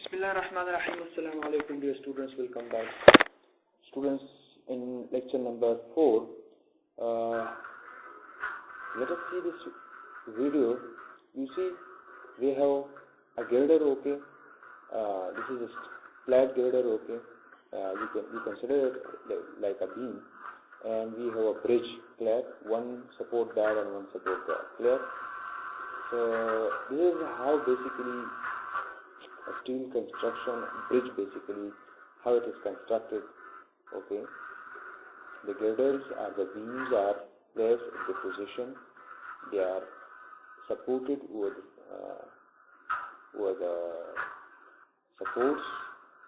Bismillahirrahmanirrahim. Assalamu alaikum dear students, welcome back. Students, in lecture number 4, let us see this video. You see, we have a girder, okay. This is a flat girder, okay. You consider it like a beam, and we have a bridge, clear. One support that and one support that, clear. So this is how basically a steel construction bridge, basically how it is constructed, okay. The girders or the beams are placed in the position. They are supported with supports.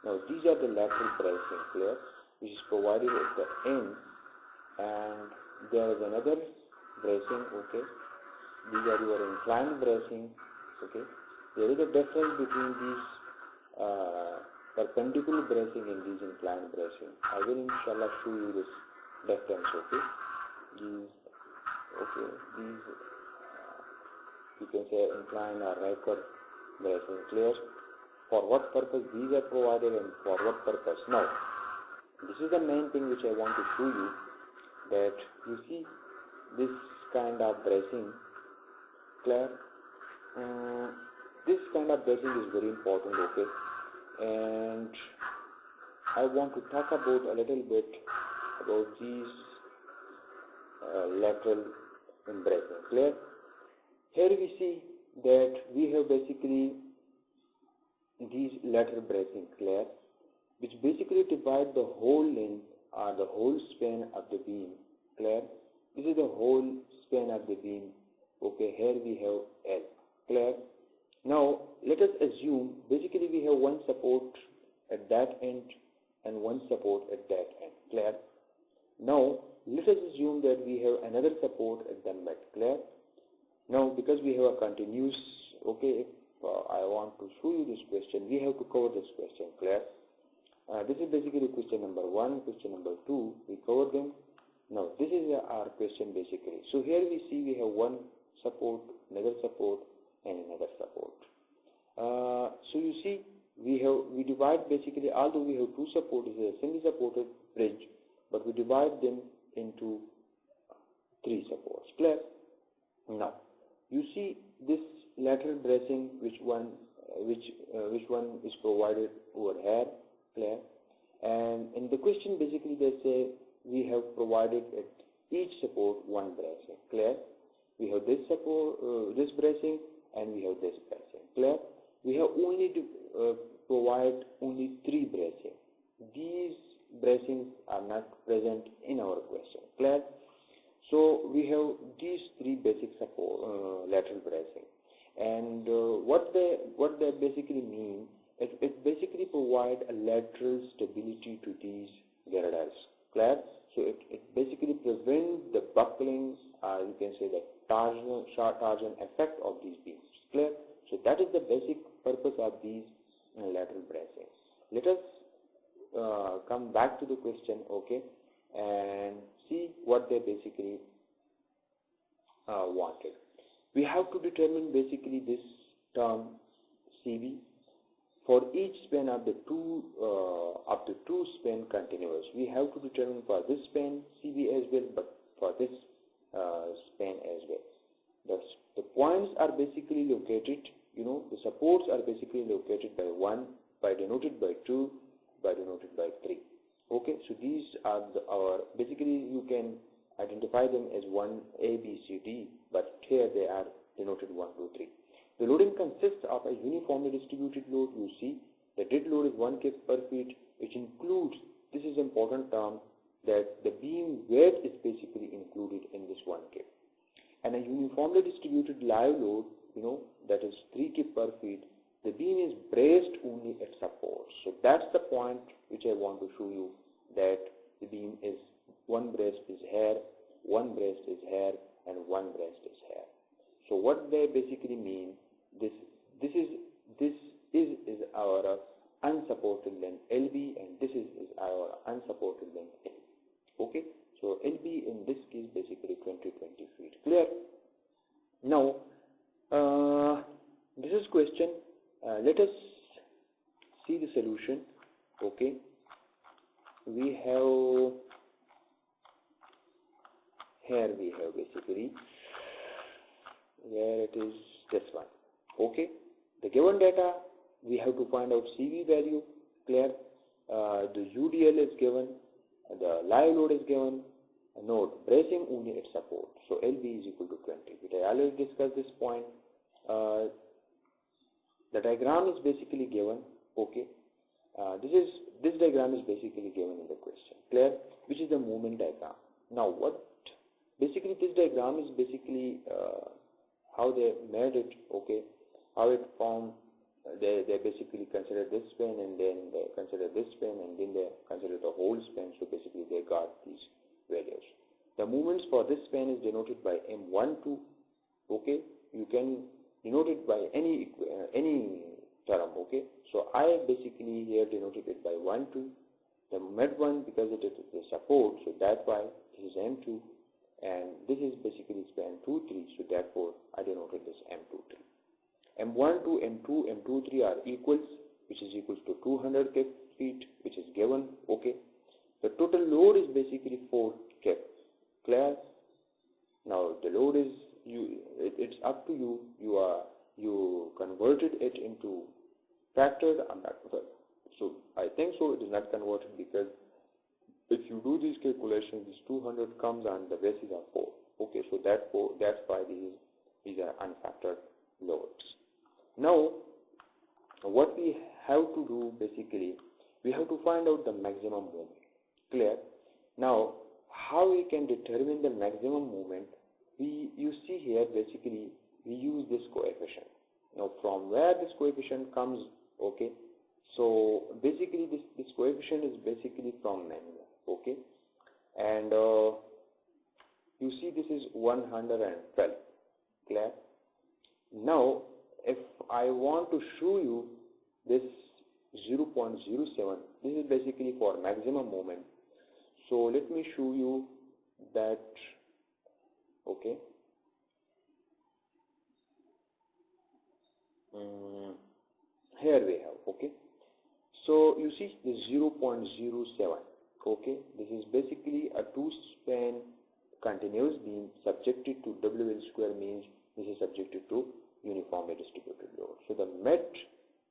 Now these are the lateral bracing, clear, which is provided at the end, and there is another bracing, okay. These are your inclined bracing, okay. There is a difference between these perpendicular bracing and these inclined bracing. I will inshallah show you this difference, okay. These you can say inclined or right bracing, clear. For what purpose these are provided and for what purpose? Now, this is the main thing which I want to show you, that you see this kind of bracing, clear. This kind of bracing is very important, okay, and I want to talk about a little bit about these lateral bracing, clear. Here we see that we have basically these lateral bracing, clear, which basically divide the whole length or the whole span of the beam, clear. This is the whole span of the beam, okay. Here we have L, clear. Now let us assume basically we have one support at that end and one support at that end, clear. Now let us assume that we have another support at the mid, clear. Now because we have a continuous, okay, if I want to show you this question, we have to cover this question, clear. This is basically question number 1, question number 2, we covered them. Now this is our question basically. So here we see we have one support, another support, and another support. So you see we divide basically, although we have two supports, it is a semi-supported bridge, but we divide them into 3 supports, clear. Now you see this lateral bracing, which one is provided over here, clear. And in the question basically they say we have provided at each support one bracing, clear. We have this support, this bracing, and we have this bracing, clear. We have only to provide only 3 bracing. These bracings are not present in our question, clear. So we have these 3 basic support lateral bracing, and what they basically mean, it basically provide a lateral stability to these girders, clear. So it basically prevents the buckling, you can say the torsion effect of these beams, clear. So that is the basic purpose of these lateral bracing. Let us come back to the question, okay, and see what they basically wanted. We have to determine basically this term CB for each span of the two span continuous. We have to determine for this span CB as well, but for this span as well. The points are basically located, the supports are basically located by 1, by denoted by 2, by denoted by 3. Okay, so these are our, basically you can identify them as 1, A, B, C, D, but here they are denoted 1, 2, 3. The loading consists of a uniformly distributed load. You see, the dead load is 1 kg per feet, which includes, this is important term, that the beam weight is basically included in this 1 kg. And a uniformly distributed live load, that is 3 kg per feet, the beam is braced only at support. So that's the point which I want to show you, that the beam is, one brace is here, one brace is here, and one brace is here. So what they basically mean, this is our unsupported length LB, and this is our unsupported length L. Okay, so LB in this case basically 20 feet, clear. Now this is question. Let us see the solution. Okay, we have here we have basically where it is this one. Okay, the given data we have to find out CV value. Clear? The UDL is given, the live load is given. Note, bracing only its support, so LB is equal to 20. I already discussed this point. The diagram is basically given. Okay, this diagram is basically given in the question. Clear? Which is the movement diagram. Now what basically this diagram is basically how they made it. Okay, how it formed. They basically consider this span, and then they consider this span, and then they consider the whole span. So basically they got these values. The movements for this span is denoted by M12. Okay, you can denote it by any term. Okay, so I basically here denoted it by 12. The med one, because it is the support, so that's why this is M2, and this is basically span 2-3, so therefore I denoted this M23. M12, M2, M23 are equals, which is equals to 200 feet, which is given. Okay, the total load is basically 4 kip. Clear? Now the load is it's up to you. You converted it into factored. I'm not so I think so. It is not converted because if you do these calculations, this 200 comes and the bases are 4. Okay, so that's why these are unfactored loads. Now what we have to do basically, we have to find out the maximum moment. Clear? Now how we can determine the maximum moment? You see here basically we use this coefficient. Now from where this coefficient comes? Okay, so basically this coefficient is basically from manual. Okay, and you see this is 112. Clear? Now if I want to show you this 0.07, this is basically for maximum moment. So let me show you that. Okay, here we have. Okay, so you see the 0.07. Okay, this is basically a 2-span continuous beam subjected to WL square, means this is subjected to uniformly distributed load. So the met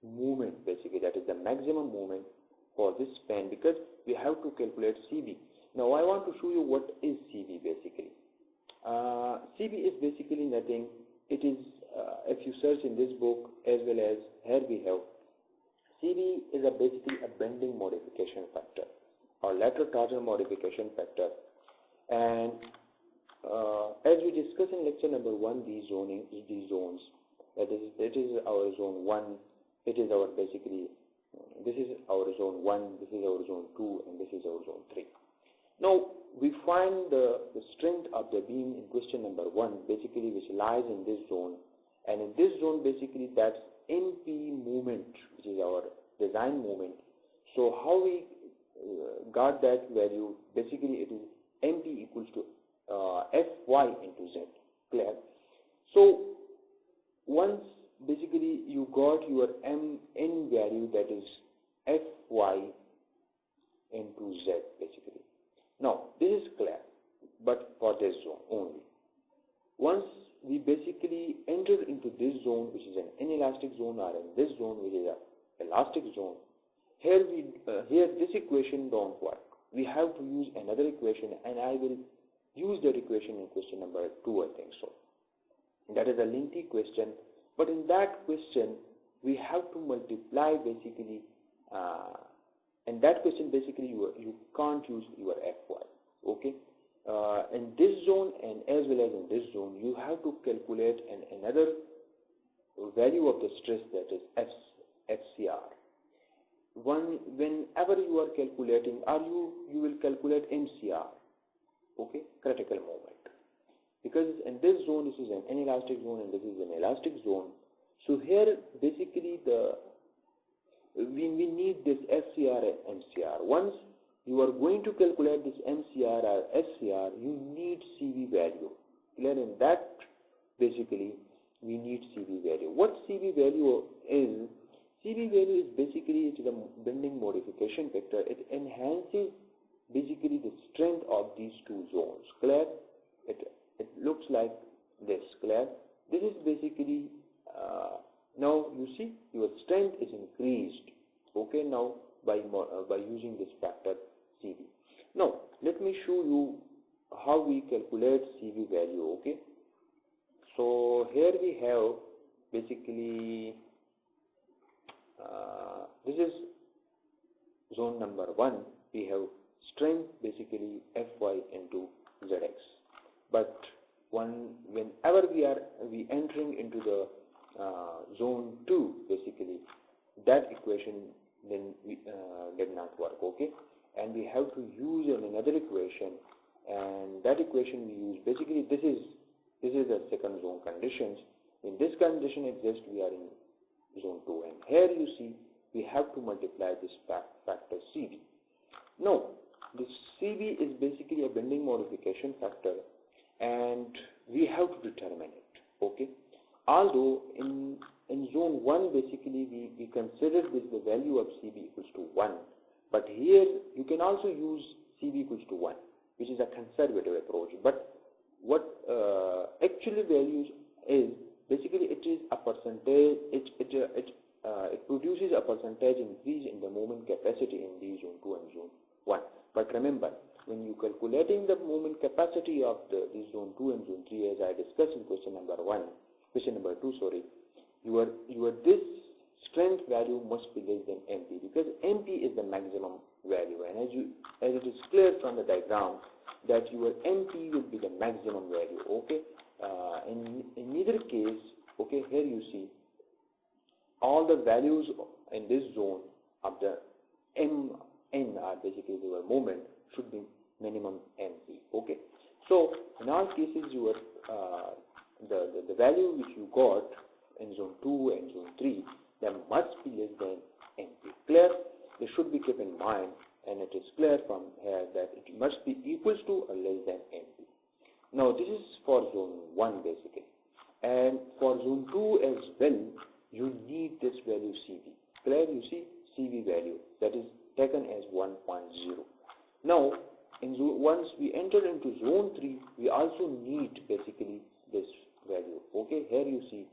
movement basically, that is the maximum movement for this span, because we have to calculate CV. Now I want to show you what is CV basically. CV is basically nothing. It is if you search in this book as well as here we have, CV is basically a bending modification factor or lateral torsional modification factor. And as we discussed in lecture number 1, these zones, that is our zone 1, it is our basically, this is our zone 1, this is our zone 2, and this is our zone 3. Now we find the strength of the beam in question number 1 basically, which lies in this zone, and in this zone basically that's NP moment, which is our design moment. So how we got that value? Basically it is MP equals to Fy into Z. Clear? So once basically you got your N value, that is Fy into Z basically. Now this is clear, but for this zone only. Once we basically enter into this zone, which is an inelastic zone, or in this zone which is an elastic zone, here this equation don't work. We have to use another equation, and I will use that equation in question number 2, I think so. That is a lengthy question, but in that question we have to multiply basically, and that question basically you can't use your Fy. Okay, in this zone and as well as in this zone you have to calculate another value of the stress, that is FCR. Whenever you are calculating, or you will calculate MCR. Okay, critical moment, because in this zone this is an inelastic zone and this is an elastic zone. So here basically we need this FCR and MCR. Once you are going to calculate this MCR or FCR, you need CV value. Clear? In that basically we need CV value. What CV value is? CV value is basically, it is a bending modification factor. It enhances basically the strength of these two zones. Clear? It looks like this. Clear? This is basically, now you see your strength is increased. Okay, now by using this factor CV. Now let me show you how we calculate CV value. Okay, so here we have basically this is zone number 1. We have strength basically Fy into Zx, but whenever we entering into the zone 2, basically that equation then did not work. Okay, and we have to use another equation, and that equation we use basically this is the second zone conditions. In this condition exists, we are in zone 2, and here you see we have to multiply this factor CV. Now this CV is basically a bending modification factor, and we have to determine it. Okay, although in zone 1 basically we considered this the value of CV equals to 1, but here you can also use CV equals to 1, which is a conservative approach. But what actually values is basically it is a percentage. It produces a percentage increase in the moment capacity in the zone 2 and zone 1. But remember, when you calculating the moment capacity of the zone 2 and zone 3, as I discussed in question number 2, sorry, your this strength value must be less than MP, because MP is the maximum value, and as it is clear from the diagram that your MP will be the maximum value. Okay, in either case, okay, here you see all the values in this zone of the N are basically your moment should be minimum MP. Okay, so in all cases your the value which you got in zone 2 and zone 3, that must be less than MP. Clear? This should be kept in mind, and it is clear from here that it must be equals to or less than MP. Now this is for zone 1 basically, and for zone 2 as well you need this value CV. Clear? You see CV value that is taken as 1.0. Now once we enter into zone 3, we also need basically this value. Okay, here you see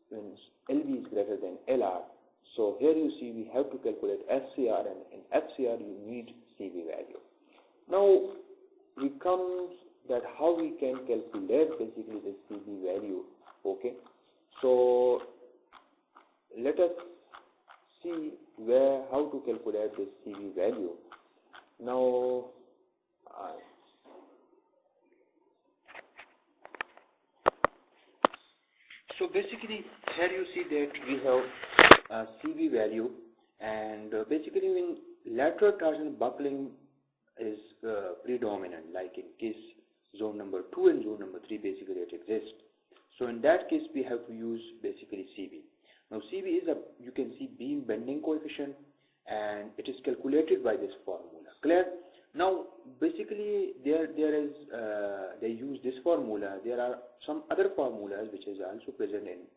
when LV is greater than LR, so here you see we have to calculate FCR, and in FCR you need CV value. Now we come that how we can calculate basically the CV value. Okay, so let us see how to calculate this CV value. Now so basically here you see that we have CV value, and basically when lateral torsion buckling is predominant, like in case zone number 2 and zone number 3 basically it exists, so in that case we have to use basically CV. Now CV is you can see beam bending coefficient, and it is calculated by this formula. Clear? Now basically they use this formula. There are some other formulas which is also present in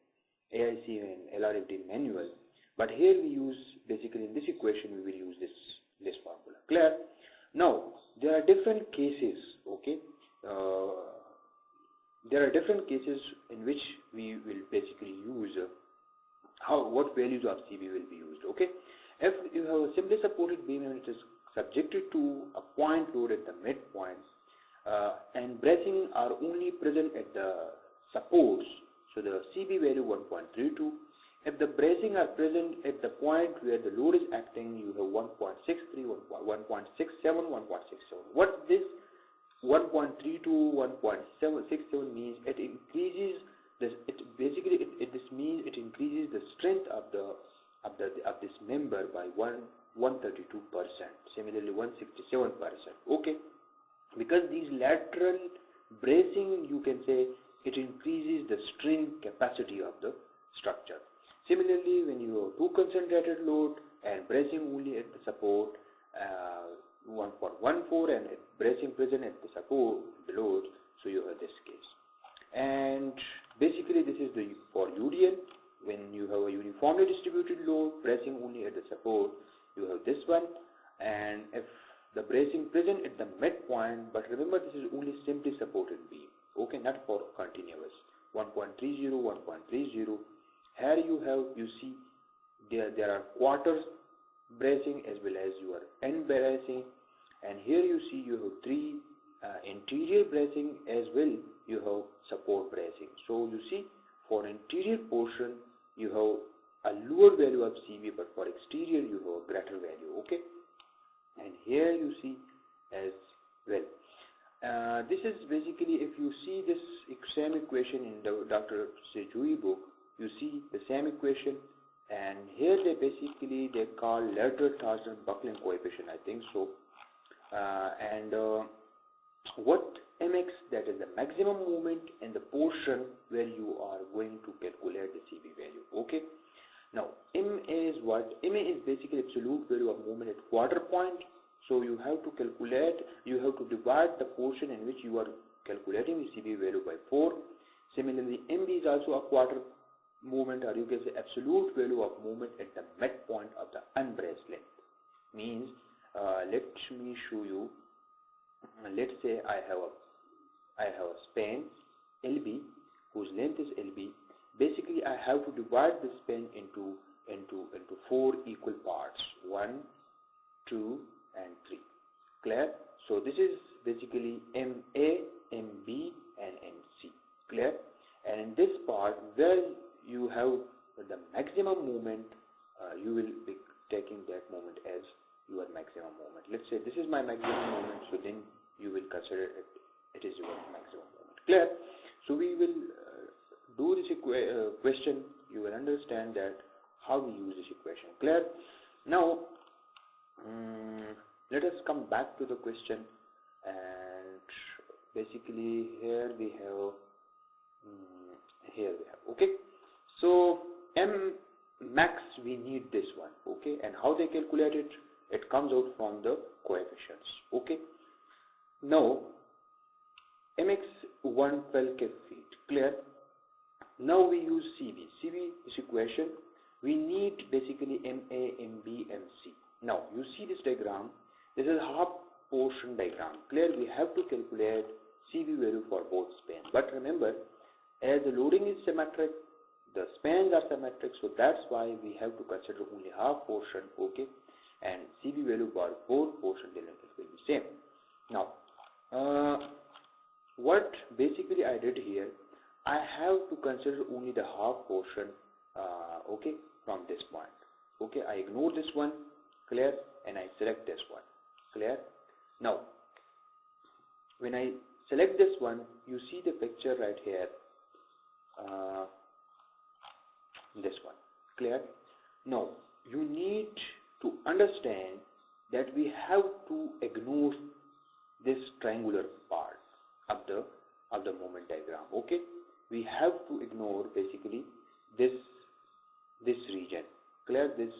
AIC and LRFD manual, but here we use basically in this equation we will use this formula. Clear? Now there are different cases. Okay, there are different cases in which we will basically use what values of CV will be used. Okay, if you have a simply supported beam and it is subjected to a point load at the midpoint, and bracing are only present at the supports, so the CV value 1.32. If the bracing are present at the point where the load is acting, you have 1.63, 1.67, 1.67. What this 1.32, 1.67 means, it increases this. This means it increases the strength of this member by 132%. Similarly, 167%. Okay, because these lateral bracing, you can say it increases the strain capacity of the structure. Similarly, when you have too concentrated load and bracing only at the support, 1.14, and bracing present at the support below, so you have this case. And basically this is for UDL when you have a uniform uniformly distributed load bracing only at the support, you have this one. And if the bracing present at the midpoint, but remember this is only simply supported beam, okay, not for continuous. 1.30, 1.30. Here you see there are quarters bracing as well as your end bracing, and here you see you have three interior bracing as well you have support bracing. So you see for interior portion you have a lower value of CV, but for exterior you have a greater value, okay. And here you see as well. This is basically, if you see this same equation in the Dr. Sejui book, you see the same equation, and here they call lateral torsion buckling coefficient, I think so. What mx, that is the maximum moment in the portion where you are going to calculate the CV value, okay. Now ma is what? Ma is basically absolute value of moment at quarter point. So you have to calculate, you have to divide the portion in which you are calculating the CV value by 4. Similarly, MB is also a quarter movement, or you can say absolute value of movement at the midpoint of the unbraced length. Means, let me show you. Let's say I have a span LB whose length is LB. Basically, I have to divide the span into 4 equal parts: 1, 2, and 3. Clear? So this is basically MA, MB, and MC. Clear? And in this part where you have the maximum moment, you will be taking that moment as your maximum moment. Let's say this is my maximum moment, so then you will consider it is your maximum moment. Clear? So we will do this question. You will understand that how we use this equation. Clear? Now let us come back to the question, and basically here we have okay. So M max, we need this one, okay. And how they calculate it? It comes out from the coefficients, okay. Now mx 112 feet. Clear? Now we use CV. CV is equation. We need basically MA, MB, MC. Now you see this diagram. This is half portion diagram. Clear? We have to calculate CV value for both spans. But remember, as the loading is symmetric, the spans are symmetric, so that's why we have to consider only half portion, okay. And CV value for both portion, then it will be same. Now, what basically I did here, I have to consider only the half portion, okay, from this point. Okay, I ignore this one, clear, and I select this one, clear. Now, when I select this one, you see the picture right here, this one, clear. Now, you need to understand that we have to ignore this triangular part of the moment diagram, okay. We have to ignore basically this region, clear. This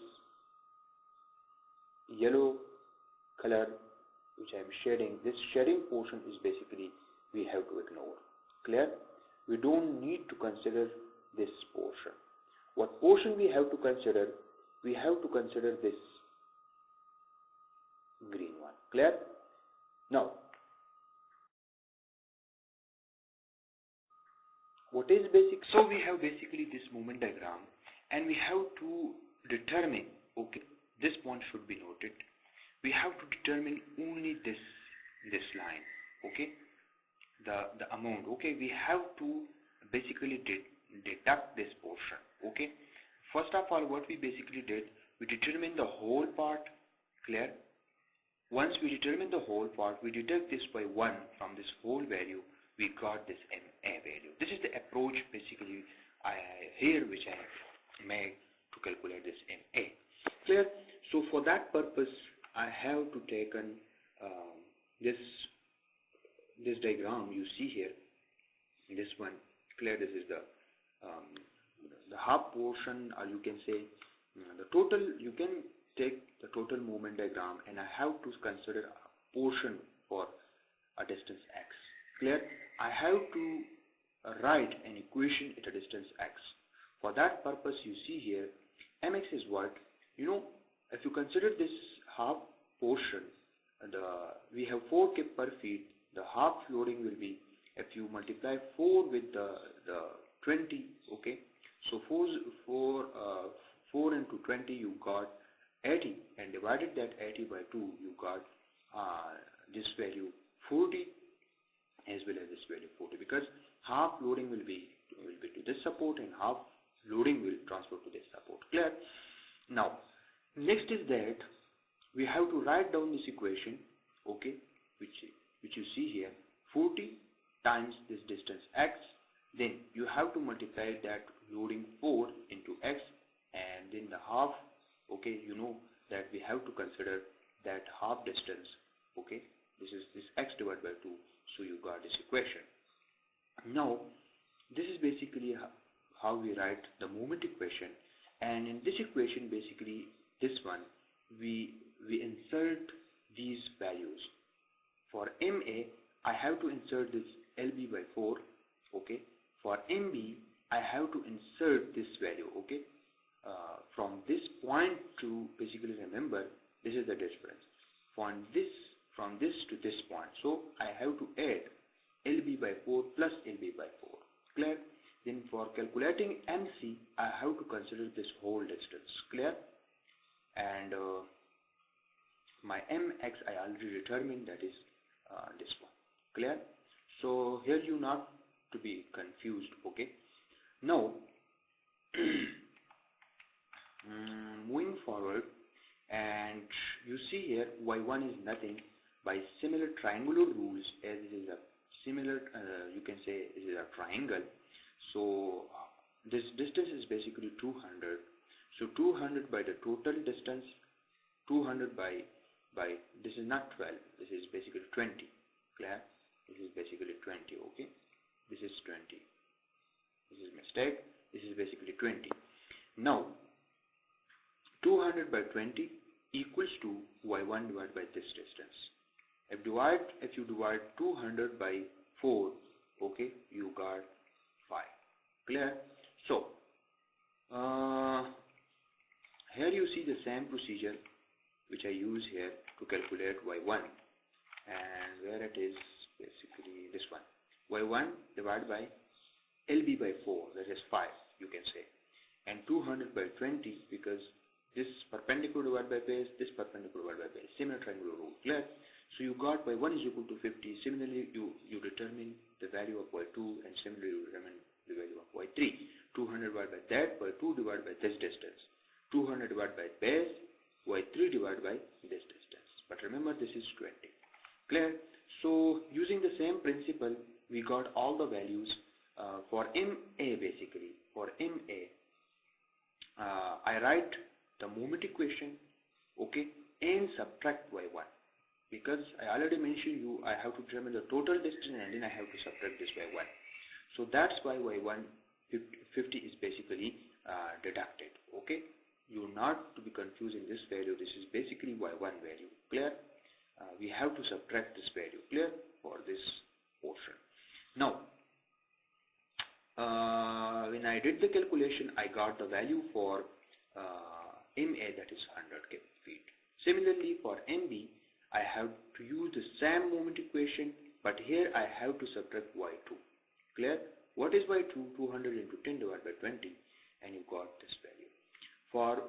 yellow color which I am shading, this shading portion is basically we have to ignore, clear. We don't need to consider this portion. What portion we have to consider? We have to consider this green one, clear. Now, what is basic? So we have basically this moment diagram, and we have to determine, okay, this point should be noted. We have to determine only this line, okay, the amount, okay. We have to basically deduct this portion, okay. First of all, what we basically did, we determined the whole part, clear. Once we determine the whole part, we deduct this by 1 from this whole value, we got this MA value. This is the approach basically which I made to calculate this MA, clear. So for that purpose, I have to take this diagram you see here, this one, clear. This is the half portion, or you can say the total. You can take the total movement diagram, and I have to consider a portion for a distance x, clear. I have to write an equation at a distance x. For that purpose, you see here, mx is what? If you consider this half portion, we have 4 kip per feet. The half loading will be, if you multiply 4 with the 20, okay, so 4 into 20 you got 80, and divided that 80 by 2 you got this value 40 as well as this value 40, because half loading will be to this support and half loading will transfer to this support. Clear? Now next is that we have to write down this equation, okay, which you see here, 40 times this distance x, then you have to multiply that loading 4 into x, and then the half, okay, that we have to consider that half distance, okay, this is this x divided by 2, so you got this equation. Now this is basically how we write the moment equation, and in this equation, basically this one, we insert these values. For MA, I have to insert this LB by 4, okay. For MB, I have to insert this value, okay. From this point to, basically remember, this is the difference. From this to this point, so I have to add LB by 4 plus LB by 4. Clear? Then for calculating MC, I have to consider this whole distance. Clear? And my mx I already determined, that is this one. Clear? So here you not to be confused, okay. Now moving forward, and you see here y1 is nothing by similar triangular rules, as it is a similar you can say it is a triangle. So this distance is basically 200. So 200 by the total distance, 200 by this is not 12, this is basically 20. Clear? This is basically 20, okay. This is 20. This is mistake. This is basically 20. Now 200 by 20 equals to y1 divided by this distance. If you divide 200 by 4, okay, you got 5. Clear? So here you see the same procedure which I use here to calculate y1, and where it is basically this one, y1 divided by LB by 4, that is 5, you can say, and 200 by 20, because this perpendicular divided by base, this perpendicular divided by base, similar triangular rule. Clear? So you got y1 is equal to 50. Similarly, you determine the value of y2, and similarly you determine the value of y3. 200 divided by that, y2 divided by this distance. 200 divided by base, y3 divided by this distance. But remember, this is 20. Clear? So using the same principle, we got all the values for MA basically. For MA, I write the moment equation, okay, and subtract y1, because I already mentioned you I have to determine the total distance and then I have to subtract this by 1. So that's why y1 50 is basically deducted, okay. You not to be confused in this value, this is basically y1 value. Clear? We have to subtract this value. Clear? For this portion. Now when I did the calculation, I got the value for MA, that is 100 feet. Similarly for MB, I have to use the same moment equation, but here I have to subtract y2. Clear? What is y2? 200 into 10 divided by 20, and you got this value. For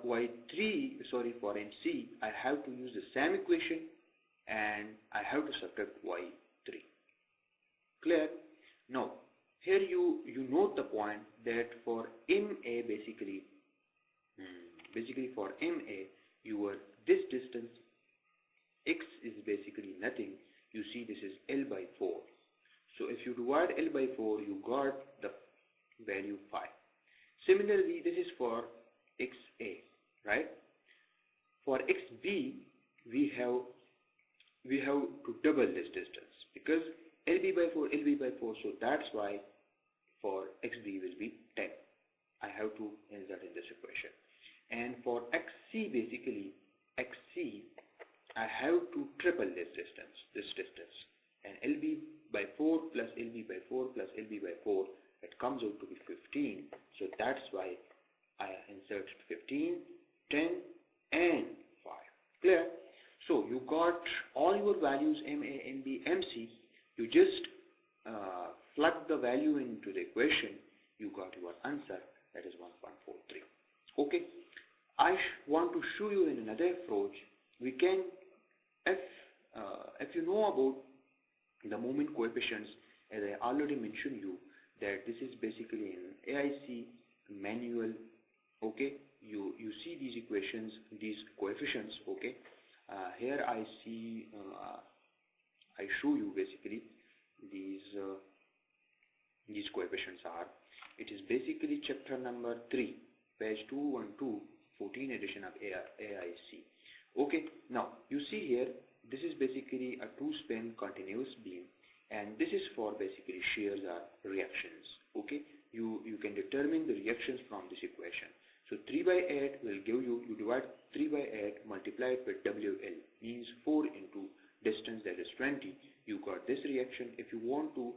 for MC, I have to use the same equation and I have to subtract y3. Clear? Now here you note the point that for MA basically for MA, this distance x is basically nothing. You see this is L by 4. So if you divide L by 4, you got the value 5. Similarly, this is for XA, right? For XB, we have to double this distance, because LB by 4, LB by 4, so that's why for XB will be 10. I have to insert in this equation. And for XC, basically XC, I have to triple this distance, and LB by 4 plus LB by 4 plus LB by 4, it comes out to be 15. So that's why I insert 15 15, 10 and 5. Clear? So you got all your values MA, MB, MC. You just plug the value into the equation. You got your answer, that is 1.43. Okay. I want to show you in another approach. We can, if you know about the moment coefficients, as I already mentioned you, that this is basically in AIC manual. Okay, you see these equations, these coefficients. Okay, here I see, I show you basically these coefficients are. It is basically chapter number 3, page 212, 14 edition of AIC. Okay, now you see here, this is basically a two-span continuous beam, and this is for basically shears or reactions. Okay, you can determine the reactions from this equation. So 3 by 8 will give you, you divide 3 by 8, multiply it with WL, means 4 into distance, that is 20. You got this reaction. If you want to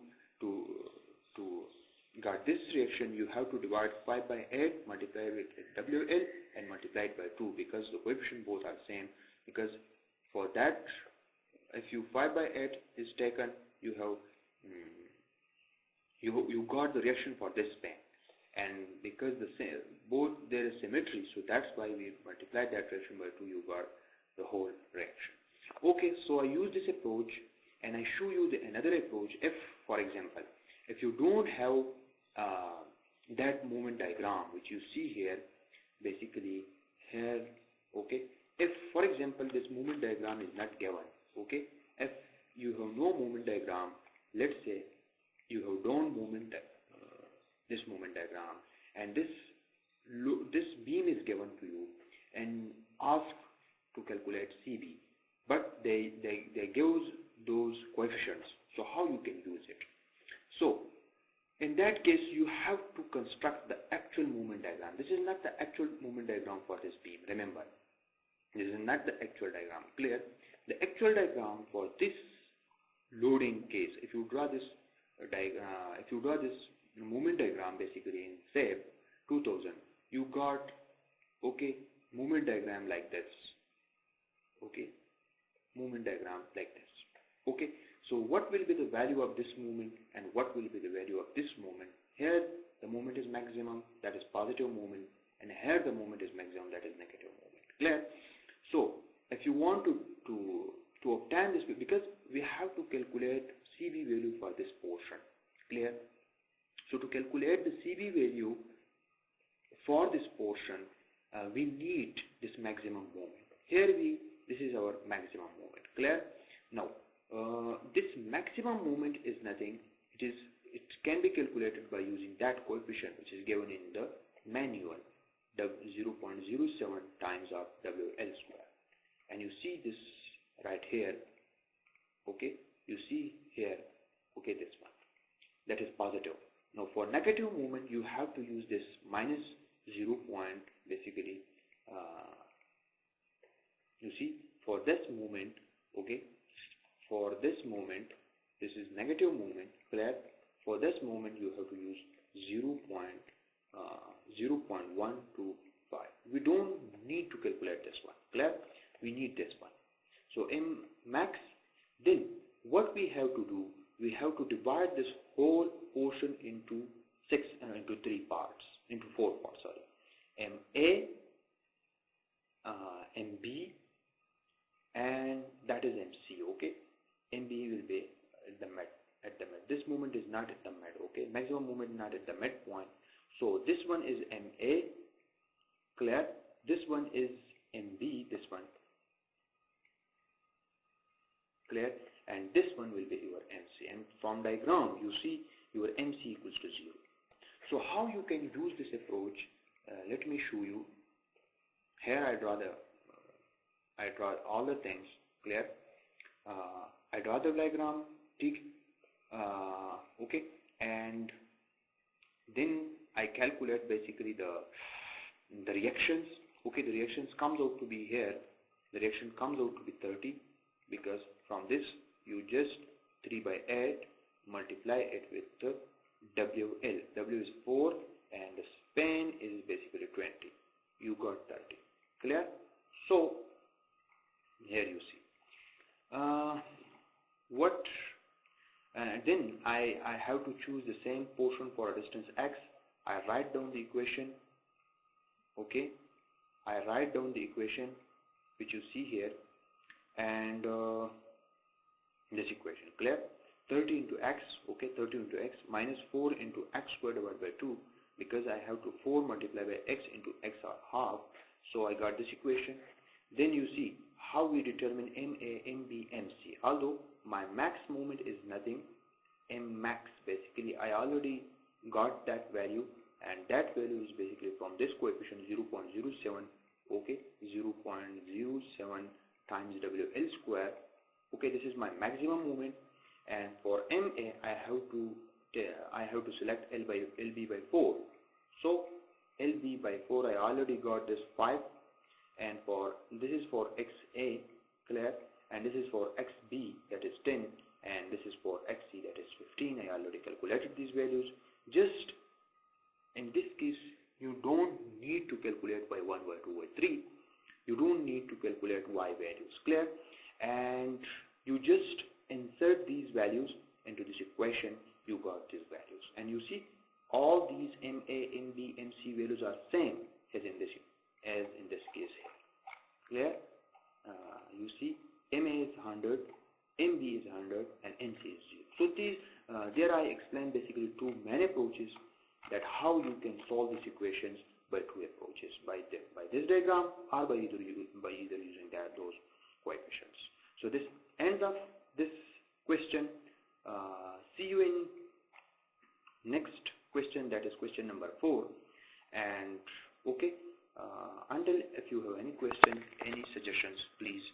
got this reaction, you have to divide 5 by 8, multiply it with WL and multiply it by 2, because the coefficient both are same. Because for that, if you 5 by 8 is taken, you have you got the reaction for this span, and because both there is symmetry, so that's why we multiplied that reaction by 2. You got the whole reaction. Okay, so I use this approach, and I show you another approach. If, for example, if you don't have that moment diagram which you see here, basically here, okay, if for example this moment diagram is not given, okay, if you have no moment diagram, let's say you have done moment this moment diagram, and this beam is given to you and asked to calculate CB, but they give those coefficients. So how you can use it? So in that case, you have to construct the actual moment diagram. This is not the actual moment diagram for this beam. Remember, this is not the actual diagram. Clear? The actual diagram for this loading case, if you draw this moment diagram basically in SAP 2000, you got, okay, moment diagram like this. Okay, moment diagram like this. Okay, so what will be the value of this moment and what will be the value of this moment? Here the moment is maximum, that is positive moment, and here the moment is maximum, that is negative moment. Clear? So if you want to obtain this, because we have to calculate CB value for this portion. Clear? So to calculate the CB value for this portion, we need this maximum moment. Here this is our maximum moment. Clear? Now this maximum moment is nothing. It can be calculated by using that coefficient which is given in the manual, 0.07 times of WL square, and you see this right here. Okay, you see here, okay, this one, that is positive. Now for negative moment, you have to use this minus 0. Basically you see, for this moment, okay, for this moment, this is negative moment. Clear? For this moment you have to use 0.125. We don't need to calculate this one. Clear? We need this one. So in max, then what we have to do, we have to divide this whole portion into 4 parts, sorry. MA, MB, and that is MC. Okay, MB will be at the mid. This moment is not at the mid. Okay, maximum moment not at the midpoint. So this one is MA. Clear? This one is MB. This one. Clear? And this one will be your MC. And from diagram, you see your MC equals to 0. So how you can use this approach? Let me show you. Here I draw all the things. Clear? I draw the diagram. Tick. Okay, and then I calculate basically the reactions. Okay, the reactions comes out to be here. The reaction comes out to be 30, because from this you just 3 by 8 multiply it with the WL. W is 4 and the span is basically 20. You got the So here you see then I have to choose the same portion for a distance x. I write down the equation. Okay, I write down the equation which you see here, and this equation, clear? 30 into x, okay, 30 into x minus 4 into x squared divided by 2, because I have to 4 multiplied by x into x or half, so I got this equation. Then you see how we determine MA, MB, MC. Although my max moment is nothing, M max, basically I already got that value, and that value is basically from this coefficient 0.07, okay, 0.07 times WL square. Okay, this is my maximum moment, and for MA I have to select LB by 4. So LB by 4 I already got this 5, and for this is for XA, clear, and this is for XB, that is 10, and this is for XC, that is 15. I already calculated these values. Just in this case you don't need to calculate by 1, by 2, by 3. You don't need to calculate Y values, clear? And you just insert these values into this equation. You got these values, and you see all these MA, MB, MC values are same as in this case here, clear? You see MA is 100, MB is 100, and MC is 0. So these there I explained basically two main approaches, that how you can solve these equations by two approaches, by this diagram or by either using those coefficients. So this ends up this question. See you in next question, that is question number 4. And okay, until if you have any question, any suggestions, please